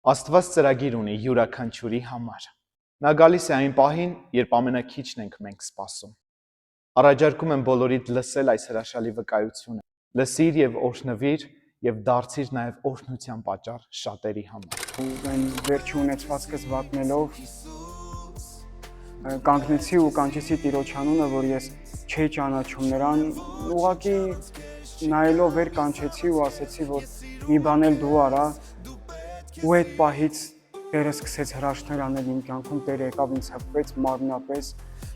Աստված ծրագիր ունի յուրաքանչյուրի համար։ Նա գալիս է այն պահին, երբ ամենաքիչն ենք մենք սպասում։ Առաջարկում եմ բոլորիդ լսել այս հրաշալի վկայությունը։ Լսիր եւ օրհնվիր եւ դարձիր նաեւ օրհնության պատճառ շատերի համար։ Այն վերջի ունեցվածքս վատնելով կանգնեցի ու կանչեցի Տիրոջ անունը, որ ես չէի ճանաչում նրան, ուղղակի նայելով վեր կանչեցի ու ասեցի, որ մի բան էլ դու արա, ու այդ պահից Տերը սկսեց հրաշքներ անել իմ կյանքում, Տերը եկավ ինձ հպվեց մարմնապես,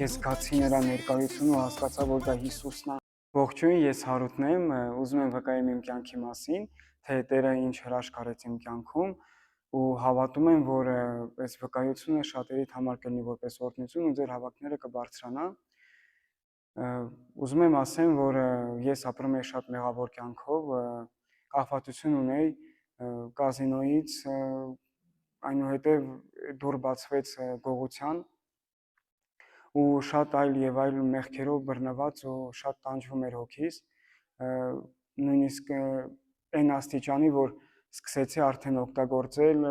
ես զգացի նրա ներկայությունը ու հասկացա, որ դա Հիսուսն է։ Ողջույն, ես Հարութն եմ, ուզում եմ վկայեմ իմ կյանքի մասին, թե Տերը ինչ հրաշք արեց իմ կյանքում ու հավատում եմ, որ այս վկայությունը շատերիդ համար կլինի որպես օրհնություն ու ձեր հավատքները կբարձրանա։ Ուզում եմ ասեմ, որ ես ապրում եմ շատ մեղավոր կյանքով, կախվածություն ունեի կազինոյից, այնուհետև դուռ բացվեց գողության ու շատ այլ եւ այլ մեղքերով բռնված ու շատ տանջվում էր հոգիս, նույնիսկ այն աստիճանի, որ սկսեցի արդեն օգտագործել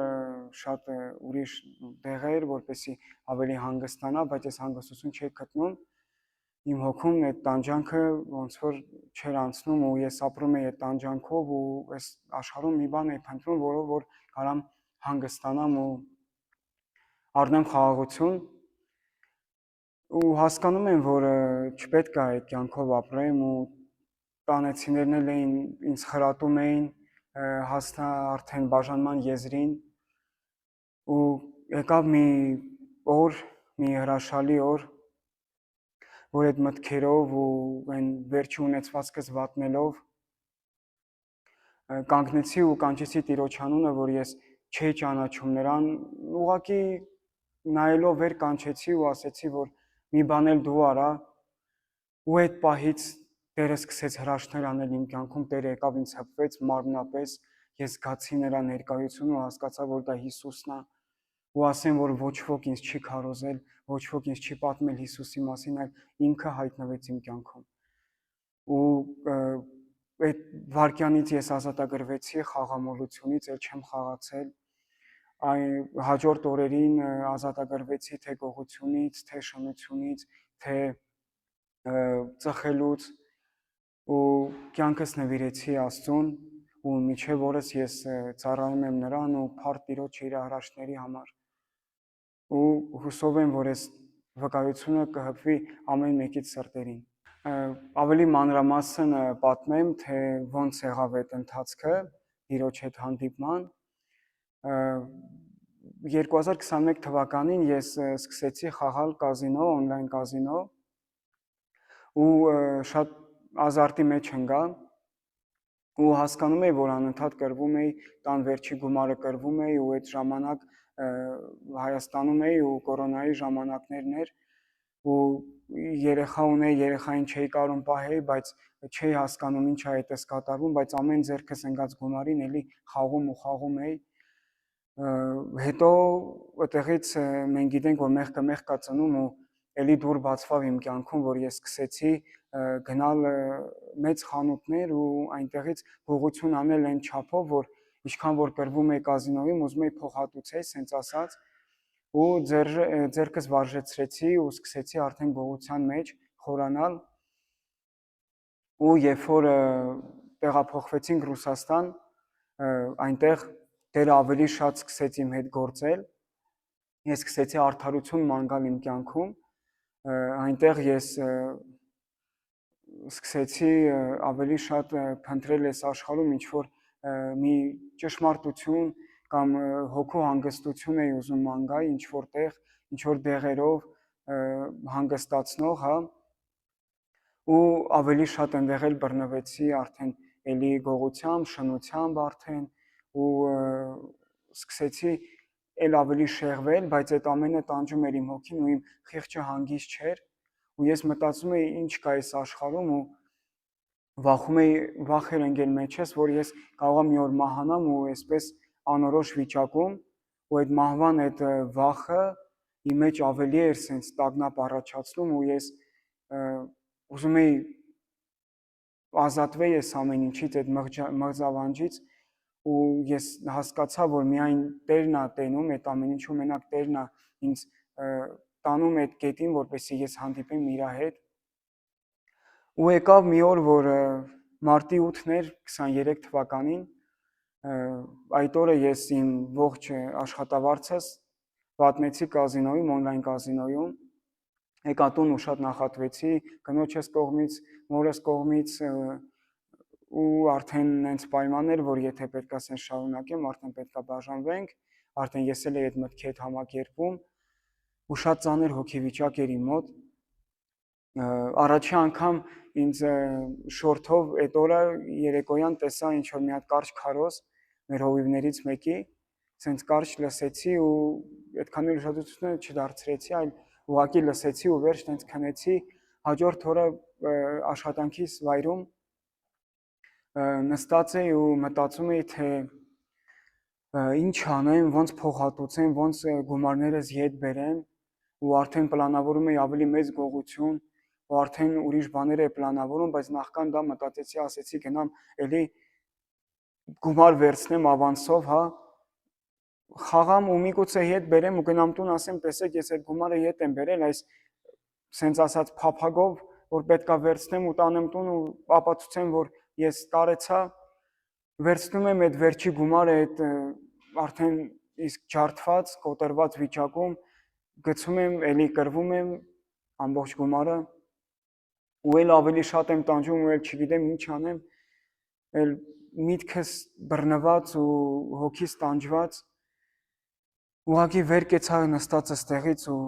շատ ուրիշ դեղեր, որպեսզի ավելի հանգստանա, բայց այս հանգստություն չէի գտնում։ Իմ հոգում այդ տանջանքը ոնց որ չէր անցնում ու ես ապրում էի այդ տանջանքով ու այս աշխարհում մի բան էի փնտրում, որով որ կարամ հանգստանամ ու առնեմ խաղաղություն ու հասկանում եմ, որ չպետք է այդ կյանքով ապրեմ ու տանեցիներն էլ էին ինձ խրատում էին, հասնա արդեն բաժանման եզրին ու եկավ մի օր, մի հրաշալի օր, որ այդ մտքերով ու այն վերջի ունեցվածքս վատնելով կանգնեցի ու կանչեցի Տիրոջ անունը, որ ես չէի ճանաչում նրան, ուղղակի նայելով վեր կանչեցի ու ասեցի, որ մի բան էլ դու արա, ու այդ պահից Տերը սկսեց հրաշքներ անել իմ կյանքում, Տերը եկավ ինձ հպվեց մարմնապես, ես զգացի նրա ներկայությունը ու հասկացա, որ դա Հիսուսն է, ու ասեմ, որ ոչ ոք ինձ չի քարոզել, ոչ ոք ինձ չի պատմել Հիսուսի մասին, այլ ինքը հայտնվեց իմ կյանքում։ Ու այդ վարքյանից ես ազատագրվեցի խաղամոլությունից, էլ չեմ խաղացել։ Հաջորդ օրերին ազատագրվեցի թե գողությունից, թե շնությունից, թե ծխելուց ու կյանքս նվիրեցի Աստծուն ու մինչև օրս ես ծառայում եմ նրան ու փառք Տիրոջը իր հրաշքների համար։ Ու հուսով եմ, որ այս վկայությունը կհպվի ամեն մեկից սրտերին։ Ավելի մանրամասն պատմեմ, թե ոնց եղավ այդ ընթացքը Տիրոջ հետ հանդիպման։ 2021 թվականին ես սկսեցի խաղալ կազինո, օնլայն կազինո ու շատ ազարտի մեջ ընկա ու հասկանում էի, որ անընդհատ կրվում էի, տան վերջի գումարը կրվում էի ու այդ ժամանակ Հայաստանում էի ու կորոնայի ժամանակներն էր ու երեխա ունեի, երեխային չէի կարող պահեի, բայց չէի հասկանում ինչ է այդպես կատարվում, բայց ամեն ձեռքս ընկած գումարին էլի խաղում էի։ Հետո այդտեղից մենք գիտենք, որ մեղքը մեղք կա ծնում ու էլի դուռ բացվավ իմ կյանքում, որ ես սկսեցի գնալ մեծ խանութներ ու այնտեղից գողություն անել այն չափով, որ ինչքան որ կրվում էի կազինոյում, ուզում էի փոխհատուցել, սենց ասած, ու ձեռքս վարժեցրեցի ու սկսեցի արդեն գողության մեջ խորանալ ու երբ որ տեղափոխվեցինք Ռուսաստան, այնտեղ Տերը ավելի շատ սկսեց իմ հետ գործել, ես սկսեցի արդարություն ման իմ կյանքում, այնտեղ ես սկսեցի ավելի շատ փնտրել այս աշխարհում ինչ որ մի ճշմարտություն կամ հոգու հանգստություն էի ուզում ման գալ ինչ որտեղ, ինչ որ դեղերով հանգստացնող, հա, ու ավելի շատ այնտեղ էլ բռնվեցի արդեն էլի գողությամբ, շնությամբ արդեն ու սկսեցի էլ ավելի շեղվել, բայց այդ ամենը տանջում էր իմ հոգին ու իմ խիղճը հանգիստ չէր ու ես մտածում էի ինչ կա այս աշխարհում ու վախում էի, վախ էր ընկել մեջս, որ ես կարող եմ մի օր մահանամ ու այսպես անորոշ վիճակում ու այդ մահվան այդ վախը իմ մեջ ավելի էր սենց տագնապ առաջացնում ու ես ուզում էի ազատվել այս ամեն ինչից, այդ մղձավանջից ու ես հասկացա, որ միայն Տերն է տենում, այդ ամեն ինչու մենակ Տերն է ինձ տանում այդ կետին, որպեսզի ես հանդիպեմ իր հետ։ Ու եկավ մի օր, որ մարտի 8-ն էր 23 թվականին, այդ օրը ես իմ ողջ աշխատավարձս պատմեցի կազինոյում, on-line կազինոյում, եկա տուն ու շատ նախատվեցի կնոջս կողմից, մորս կողմից ու արդեն նենց պայման էր, որ եթե պետքա սենց շարունակեմ, արդեն պետքա բաժանվենք, արդեն ես էլ էի այդ մտքի հետ համակերպվում ու շատ ծանր հոգեվիճակ էր իմ մոտ։ Առաջի անգամ ինձ շորթով այդ օրը երեկոյան տեսա ինչ որ մի հատ կարճ քարոզ մեր հովիվներից մեկի, սենց կարճ լսեցի ու այդքան էլ ուշադրություն չդարձրեցի, այլ ուղղակի լսեցի ու վերջ տենց քնեցի, հաջորդ օրը աշխատանքիս վայրում նստած էի ու մտածում էի, թե ինչ անեմ, ոնց փոխհատուցեմ, ոնց գումարներս ետ բերեմ ու արդեն պլանավորում էի ավելի մեծ գողություն ու արդեն ուրիշ բաներ էի պլանավորում, բայց նախքան դա մտածեցի, ասեցի գնամ էլի գումար վերցնեմ ավանսով, հա, խաղամ ու միգուցե ետ բերեմ ու գնամ տուն ասեմ, տեսեք, ես այդ գումարը ետ եմ բերել, այս սենց ասած փափագով, որ պետքա վերցնեմ ու տանեմ տուն ու ապացուցեմ, որ ես տարեցա, վերցնում եմ այդ վերջի գումարը, այդ արդեն իսկ ջարդված, կոտրված վիճակում, գցում եմ, էլի կրվում եմ ամբողջ գումարը ու էլ ավելի շատ եմ տանջում ու էլ չգիտեմ ինչ անեմ, էլ միտքս բռնված ու հոգիս տանջված, ուղղակի վեր կեցա նստածս տեղից ու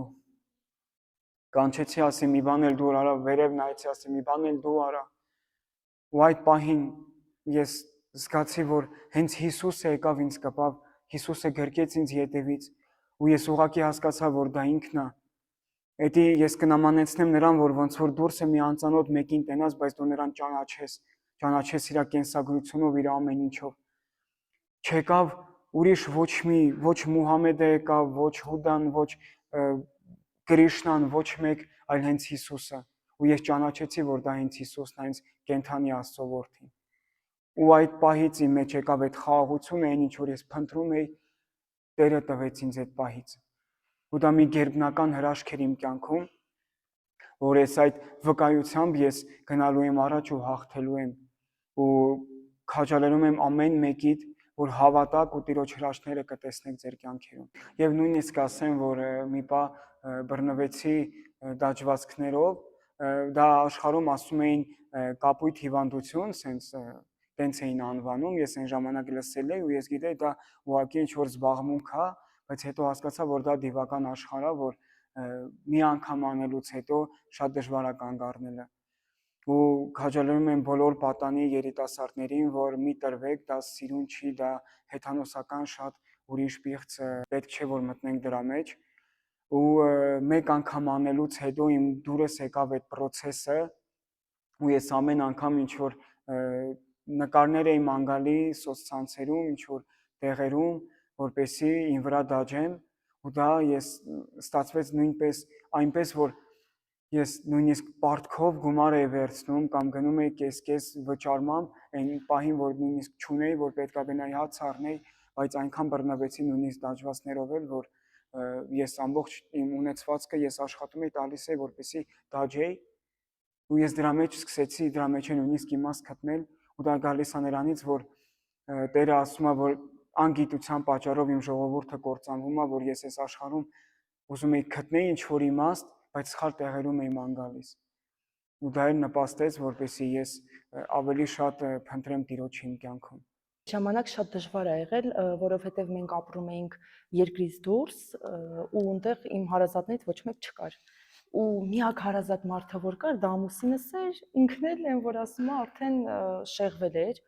կանչեցի, ասի մի բան էլ դու արա, վերև նայեցի, ասի մի բան էլ դու արա ու այդ պահին ես զգացի, որ հենց Հիսուսը եկավ ինձ կպավ, Հիսուսը գրկեց ինձ ետևից ու ես ուղղակի հասկացա, որ դա ինքն է։ Էդի ես կնամանեցնեմ նրան, որ ոնց որ դուրսը մի անծանոթ մեկին տենաս, բայց դու նրան ճանաչես իր կենսագրությունով, իր ամեն ինչով։ Չեկավ ուրիշ ոչ Մուհամեդը եկավ, ոչ Հուդան, ոչ Կրիշնան, ոչ մեկ, այլ հենց Հիսուսը։ Ու ես ճանաչեցի, որ դա հենց Հիսուսն է, հենց կենթանի Աստծո որդին։ Ու այդ պահից իմ մեջ եկավ այդ խաղաղությունը, այն ինչ որ ես փնտրում էի, Տերը տվեց ինձ այդ պահից։ Ու դա մի գերբնական հրաշք էր իմ կյանքում, որ ես այդ վկայությամբ ես գնալու եմ առաջ ու հաղթելու եմ ու քաջալերում եմ ամեն մեկիդ, որ հավատաք ու Տիրոջ հրաշքները կտեսնեք ձեր կյանքերում։ Եվ նույնիսկ ասեմ, որ մի պահ բռնվեցի դաջվածքներով, դա աշխարհում ասում էին կապույտ հիվանդություն, տենց էին անվանում, ես այն ժամանակ լսել էի ու ես գիտեի դա ուղղակի ինչ որ զբաղմունք է, բայց հետո հասկացա, որ դա դիվական աշխարհ է, որ մի անգամ անելուց հետո շատ դժվար է կանգ առնելը։ Ու քաջալերում եմ բոլոր պատանի երիտասարդներին, որ մի տրվեք, դա սիրուն չի, դա հեթանոսական շատ ուրիշ պիղծ պետք չէ, որ մտնենք դրա մեջ։ Ու մեկ անգամ անելուց հետո իմ դուրս եկավ այդ process-ը ու ես ամեն անգամ ինչ որ նկարներ էի ման գալի սոցցանցերում, ինչ որ տեղերում, որպեսզի ին վրա դաջեմ ու դա ես ստացվեց նույնպես այնպես, որ ես նույնիսկ պարտքով գումար էի վերցնում կամ գնում էի կես վճարմամբ, այն պահին, որ նույնիսկ չունեի, որ պետքա գնայի հաց առնեի, բայց այնքան բռնվեցի նույնիսկ դաջվածներով էլ, որ ես ամբողջ իմ ունեցվածքը ես աշխատում էի տալիս էի, որպեսզի դաջեի ու ես դրա մեջ սկսեցի դրա մեջ նույնիսկ իմաստ գտնել ու դա գալիս է նրանից, որ Տերը ասում է, որ անգիտության պատճառով իմ ժողովուրդը կործանվում է, որ ես այս աշխարհում ուզում էի գտնել ինչ որ իմաստ, բայց սխալ տեղերում էի ման գալիս։ Ու դա էլ նպաստեց, որպեսզի ես ավելի շատ փնտրեմ Տիրոջը իմ կյանքում։ Ժամանակ շատ դժվար է եղել, որովհետև մենք ապրում էինք երկրից դուրս ու այնտեղ իմ հարազատներից ոչ մեկ չկար։ Ու միակ հարազատ մարդը որ կար, դա ամուսինս էր, ինքն էլ այն որ ասում է, արդեն շեղվել էր։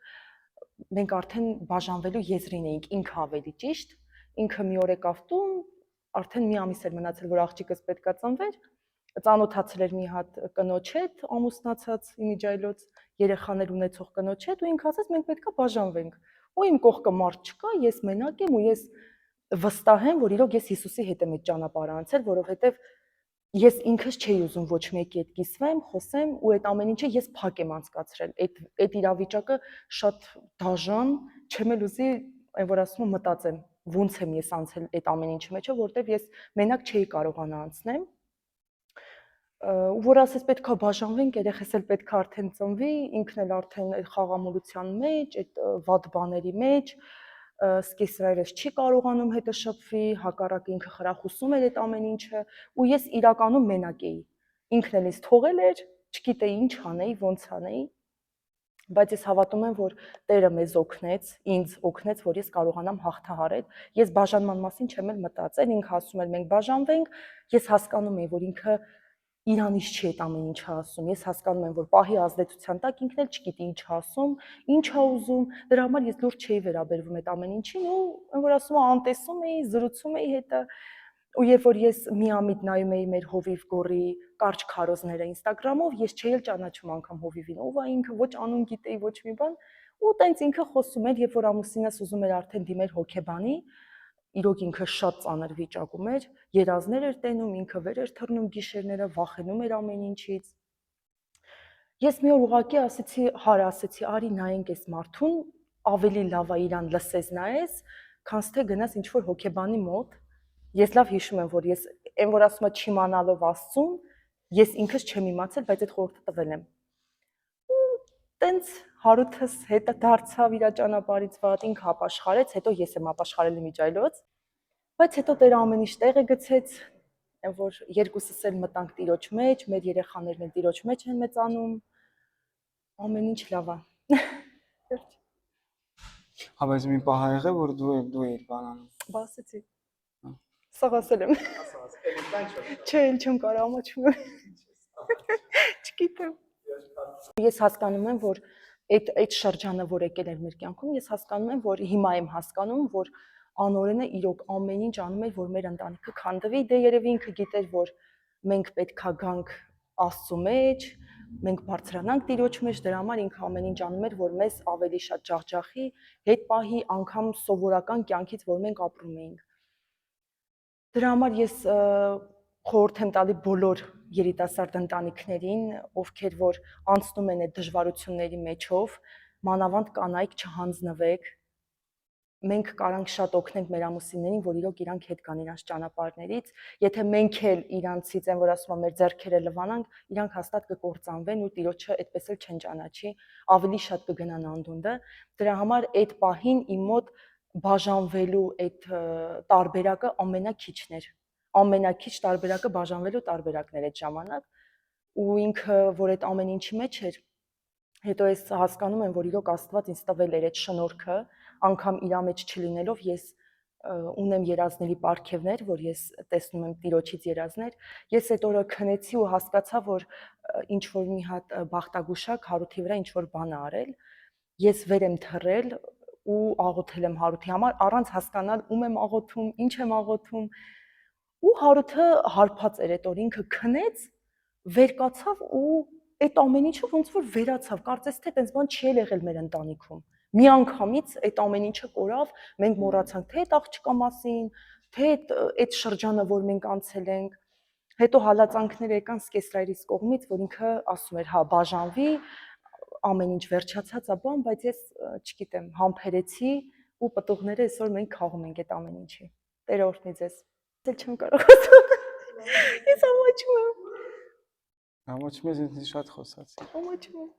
Մենք արդեն բաժանվելու եզրին էինք, ինքը ավելի ճիշտ, ինքը մի օր եկավ տուն, արդեն մի ամիս էր մնացել, որ աղջիկս պետքա ծնվեր, ծանոթացել էր մի հատ կնոջ հետ, ամուսնացած իմիջայլոց երեխաներ ունեցող կնոջ հետ ու ինքը ասաց մենք պետքա բաժանվենք։ Ու իմ կողքը մարդ չկա, ես մենակ եմ ու ես վստահ եմ, որ իրոք ես Հիսուսի հետ եմ այդ ճանապարհը անցել, որովհետև ես ինքս չէի ուզում ոչ մեկի հետ կիսվեմ, խոսեմ ու այդ ամեն ինչը ես փակ եմ անցկացրել։ Այդ իրավիճակը շատ դաժան չեմ էլ ուզի այն որ ասում եմ մտածեմ ոնց եմ ես անցել այդ ամեն ինչի մեջը, որտեվ ես մենակ չէի կարողանա անցնեմ։ Ու որ ասես պետքա բաժանվենք, երեխես էլ պետքա արդեն ծնվի, ինքն էլ արդեն այդ խաղամոլության մեջ, այդ վատ բաների մեջ, սկեսրայրս չի կարողանում հետը շփվի, հակառակ ինքը խրախուսում էր այդ ամեն ինչը, ու ես իրականում մենակ էի։ Ինքն էլ ինձ թողել էր, չգիտեի ինչ անեի, ոնց անեի, բայց ես հավատում եմ, որ Տերը մեզ օգնեց, ինձ օգնեց, որ ես կարողանամ հաղթահարել։ Ես բաժանման մասին չեմ էլ մտածել, ինքը ասում էր մենք բաժանվենք, ես հասկանում եի, որ ինքը իրանից չի այդ ամեն ինչը ասում։ Ես հասկանում եմ, որ պահի ազդեցության տակ ինքն էլ չգիտի ինչ ասում, ինչ է ուզում։ Դրա համար ես լուրջ չէի վերաբերվում այդ ամեն ինչին ու այն որ ասում եմ անտեսում էի, զրուցում էի հետը։ Ու երբ որ ես միամիտ նայում էի մեր հովիվ գորի կարճ քարոզները Instagram-ով, ես չէի էլ ճանաչում անգամ հովիվին, ով է ինքը, ոչ անուն գիտեի, ոչ մի բան, ու տենց ինքը խոսում էր, երբ որ ամուսինս ուզում էր արդեն դիմել հոգեբանի, իրոք ինքը շատ ծանր վիճակում էր, երազներ էր տենում, ինքը վեր էր թռնում գիշերները, վախենում էր ամեն ինչից։ Ես մի օր ուղղակի ասեցի, հարա ասեցի, արի նայենք այս մարդուն, ավելի լավ է իրան լսես նայես, քան թե գնաս ինչ որ հոգեբանի մոտ։ Ես լավ հիշում եմ, որ ես այն որ ասում եմ չիմանալով Աստծուն, ես ինքս չեմ իմացել, բայց այդ խորհուրդը տվել եմ։ Ու տենց հարութս հետը դարձավ իր ճանապարհից վատ, ինքը ապաշխարեց, հետո ես եմ ապաշխարել միջայլոց, բայց հետո Տերը ամեն ինչ տեղը գցեց, այն որ երկուսս էլ մտանք Տիրոջ մեջ, մեր երեխաներն էլ Տիրոջ մեջ են մեծանում, ամեն ինչ լավ է։ Հա, բայց մի պահ ա եղել, որ դու էիր բանանում։ Բասեցի։ Սաղասել եմ։ Չէ, էլ չեմ կարող ամաչում եմ։ Չգիտեմ։ Ես հասկանում եմ, որ այդ շրջանը, որ եկել էր մեր կյանքում, ես հասկանում եմ, որ հիմա եմ հասկանում, որ անօրենը իրոք ամեն ինչ անում էր, որ մեր ընտանիքը քանդվի, դե երևի ինքը գիտեր, որ մենք պետքա գանք Աստծու մեջ, մենք բարձրանանք Տիրոջ մեջ, դրա համար ինքը ամեն ինչ անում էր, որ մեզ ավելի շատ ջախջախի, հետ պահի անգամ սովորական կյանքից, որ մենք ապրում էինք։ Դրա համար ես խորհուրդ եմ տալի բոլոր երիտասարդ ընտանիքներին, ովքեր որ անցնում են այդ դժվարությունների մեջով, մանավանդ կանայք չհանձնվեք։ Մենք կարանք շատ օգնենք մեր ամուսիններին, որ իրոք իրանք հետ գան իրանց ճանապարհներից, եթե մենք էլ իրանցից են, որ ասում եմ, մեր ձեռքերը լվանանք, իրանք հաստատ կկործանվեն ու Տիրոջը այդպես էլ չեն ճանաչի, ավելի շատ կգնան անդունդը։ Դրա համար այդ պահին իմ մոտ բաժանվելու այդ տարբերակը ամենակիչն էր։ Ամենակիչ տարբերակը բաժանվելու տարբերակն էր այդ ժամանակ, ու ինքը, որ այդ ամեն ինչի մեջ էր, հետո ես հասկանում եմ, որ իրոք Աստված ինձ տվել էր այդ շնորհքը, անգամ իր մեջ չլինելով ես ունեմ երազների պարգևներ, որ ես տեսնում եմ Տիրոջից երազներ։ Ես այդ օրը քնեցի ու հասկացա, որ ինչ որ մի հատ բախտագուշակ Հարութի վրա ինչ որ բան ա արել։ Ես վեր եմ թռել ու աղոթել եմ Հարութի համար, առանց հասկանալ ում եմ աղոթում, ինչ եմ աղոթում։ Ու Հարութը հարբած էր այդ օր, ինքը քնեց, վեր կացավ ու այդ ամեն ինչը ոնց որ վերացավ, կարծես թե այդպես բան չի եղել մեր ընտանիքում։ Միանգամից այդ ամեն ինչը կորավ, մենք մոռացանք թե այդ աղջկա մասին, թե այդ շրջանը, որ մենք անցել ենք։ Հետո հալածանքներ եկան սկեսրայրից կողմից, որ ինքը ասում էր, հա, բաժանվի, ամեն ինչ վերջացած է բան, բայց ես չգիտեմ, համբերեցի ու պտուղները այսօր մենք քաղում ենք այդ ամեն ինչի։ Տերը օրհնի ձեզ։ Ես չեմ կարող ասել։ Ես ամաչում եմ։ Ամաչում ես ինձ շատ խոսացի։ Ամաչում եմ։